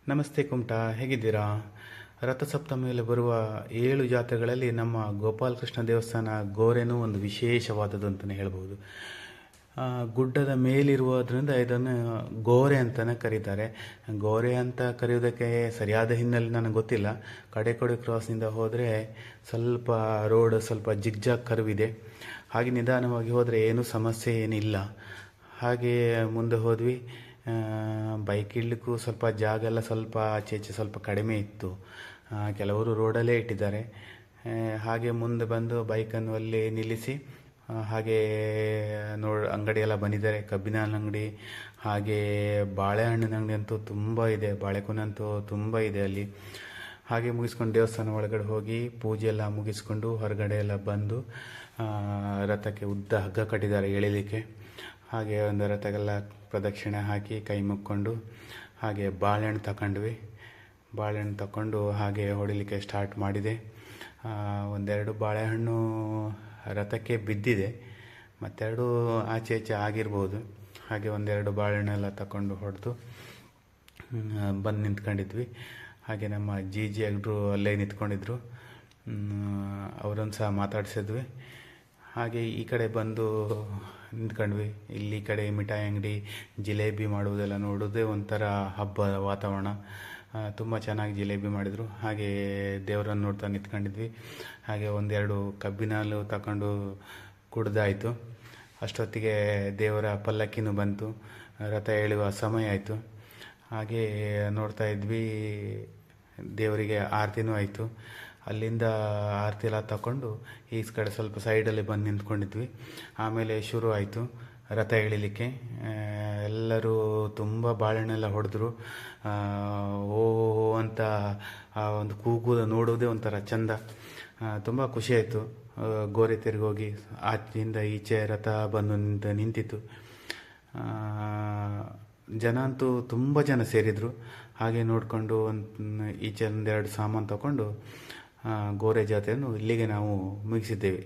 ನಮಸ್ತೆ ಕುಮಟಾ, ಹೇಗಿದ್ದೀರಾ? ರಥಸಪ್ತಮಿಯಲ್ಲಿ ಬರುವ 7 ಜಾತ್ರೆಗಳಲ್ಲಿ ನಮ್ಮ ಗೋಪಾಲಕೃಷ್ಣ ದೇವಸ್ಥಾನ ಗೋರೆನೂ ಒಂದು ವಿಶೇಷವಾದದ್ದು ಅಂತಲೇ ಹೇಳ್ಬೋದು. ಗುಡ್ಡದ ಮೇಲಿರುವುದರಿಂದ ಇದನ್ನು ಗೋರೆ ಅಂತಲೇ ಕರೀತಾರೆ. ಗೋರೆ ಅಂತ ಕರೆಯೋದಕ್ಕೆ ಸರಿಯಾದ ಹಿನ್ನೆಲೆ ನನಗೆ ಗೊತ್ತಿಲ್ಲ. ಕಡೆ ಕ್ರಾಸ್ನಿಂದ ಹೋದರೆ ಸ್ವಲ್ಪ ರೋಡ್ ಸ್ವಲ್ಪ ಜಿಗ್ಜಾಗ್ ಕರ್ವ್ ಇದೆ. ಹಾಗೆ ನಿಧಾನವಾಗಿ ಹೋದರೆ ಏನೂ ಸಮಸ್ಯೆ ಏನಿಲ್ಲ. ಹಾಗೆ ಮುಂದೆ ಹೋದ್ವಿ. ಬೈಕ್ ಇಡಲಿಕ್ಕೂ ಸ್ವಲ್ಪ ಜಾಗ ಎಲ್ಲ ಸ್ವಲ್ಪ ಆಚೆ ಈಚೆ ಸ್ವಲ್ಪ ಕಡಿಮೆ ಇತ್ತು. ಕೆಲವರು ರೋಡಲ್ಲೇ ಇಟ್ಟಿದ್ದಾರೆ. ಹಾಗೆ ಮುಂದೆ ಬಂದು ಬೈಕನ್ನು ಅಲ್ಲಿ ನಿಲ್ಲಿಸಿ ಹಾಗೆ ಅಂಗಡಿ ಎಲ್ಲ ಬಂದಿದ್ದಾರೆ. ಕಬ್ಬಿನ ಅಂಗಡಿ, ಹಾಗೆ ಬಾಳೆಹಣ್ಣಿನ ಅಂಗಡಿ ಅಂತೂ ತುಂಬ ಇದೆ, ಬಾಳೆಕೊನಂತೂ ತುಂಬ ಇದೆ ಅಲ್ಲಿ. ಹಾಗೆ ಮುಗಿಸ್ಕೊಂಡು ದೇವಸ್ಥಾನ ಒಳಗಡೆ ಹೋಗಿ ಪೂಜೆ ಎಲ್ಲ ಮುಗಿಸ್ಕೊಂಡು ಹೊರಗಡೆ ಎಲ್ಲ ಬಂದು ರಥಕ್ಕೆ ಉದ್ದ ಹಗ್ಗ ಕಟ್ಟಿದ್ದಾರೆ ಎಳಿಲಿಕ್ಕೆ. ಹಾಗೆ ಒಂದು ರಥಕ್ಕೆಲ್ಲ ಪ್ರದಕ್ಷಿಣೆ ಹಾಕಿ ಕೈ ಮುಕ್ಕೊಂಡು ಹಾಗೆ ಬಾಳೆಹಣ್ಣು ತಗೊಂಡ್ವಿ. ಬಾಳೆಹಣ್ಣು ತಗೊಂಡು ಹಾಗೆ ಹೊಡಿಲಿಕ್ಕೆ ಸ್ಟಾರ್ಟ್ ಮಾಡಿದೆ. ಒಂದೆರಡು ಬಾಳೆಹಣ್ಣು ರಥಕ್ಕೆ ಬಿದ್ದಿದೆ, ಮತ್ತೆರಡು ಆಚೆ ಈಚೆ ಆಗಿರ್ಬೋದು. ಹಾಗೆ ಒಂದೆರಡು ಬಾಳೆಹಣ್ಣೆಲ್ಲ ತಗೊಂಡು ಹೊಡೆದು ಬಂದು ನಿಂತ್ಕೊಂಡಿದ್ವಿ. ಹಾಗೆ ನಮ್ಮ ಜಿ ಅಗ್ರು ಅಲ್ಲೇ ನಿಂತ್ಕೊಂಡಿದ್ರು, ಅವರನ್ನು ಸಹ ಮಾತಾಡಿಸಿದ್ವಿ. ಹಾಗೆ ಈ ಕಡೆ ಬಂದು ನಿಂತ್ಕೊಂಡ್ವಿ. ಇಲ್ಲಿ ಈ ಕಡೆ ಮಿಠಾಯಿ ಅಂಗಡಿ, ಜಿಲೇಬಿ ಮಾಡುವುದೆಲ್ಲ ನೋಡೋದೇ ಒಂಥರ ಹಬ್ಬದ ವಾತಾವರಣ. ತುಂಬ ಚೆನ್ನಾಗಿ ಜಿಲೇಬಿ ಮಾಡಿದರು. ಹಾಗೆ ದೇವರನ್ನು ನೋಡ್ತಾ ನಿಂತ್ಕೊಂಡಿದ್ವಿ. ಹಾಗೆ ಒಂದೆರಡು ಕಬ್ಬಿನ ಹಾಲು ತಗೊಂಡು ಕುಡ್ದಾಯಿತು. ಅಷ್ಟೊತ್ತಿಗೆ ದೇವರ ಪಲ್ಲಕ್ಕಿನೂ ಬಂತು, ರಥ ಎಳೆಯುವ ಸಮಯ ಆಯಿತು. ಹಾಗೆ ನೋಡ್ತಾ ಇದ್ವಿ, ದೇವರಿಗೆ ಆರತಿನೂ ಆಯಿತು. ಅಲ್ಲಿಂದ ಆರತಿ ಎಲ್ಲ ತಗೊಂಡು ಈ ಕಡೆ ಸ್ವಲ್ಪ ಸೈಡಲ್ಲಿ ಬಂದು ನಿಂತ್ಕೊಂಡಿದ್ವಿ. ಆಮೇಲೆ ಶುರು ಆಯಿತು ರಥ ಎಳಿಲಿಕ್ಕೆ. ಎಲ್ಲರೂ ತುಂಬ ಬಾಳೆಹಣ್ಣೆಲ್ಲ ಹೊಡೆದ್ರು. ಓ ಅಂತ ಆ ಒಂದು ಕೂಗುದ ನೋಡೋದೇ ಒಂಥರ ಚಂದ. ತುಂಬ ಖುಷಿಯಾಯಿತು. ಗೋರೆ ತಿರುಗೋಗಿ ಆಚೆಯಿಂದ ಈಚೆ ರಥ ಬಂದು ನಿಂತಿತ್ತು. ಜನ ಅಂತೂ ತುಂಬ ಜನ ಸೇರಿದರು. ಹಾಗೆ ನೋಡಿಕೊಂಡು ಈಚೆ ಒಂದೆರಡು ಸಾಮಾನು ತಗೊಂಡು ಗೋರೆ ಜಾತ್ರೆಯನ್ನು ಇಲ್ಲಿಗೆ ನಾವು ಮುಗಿಸಿದ್ದೇವೆ.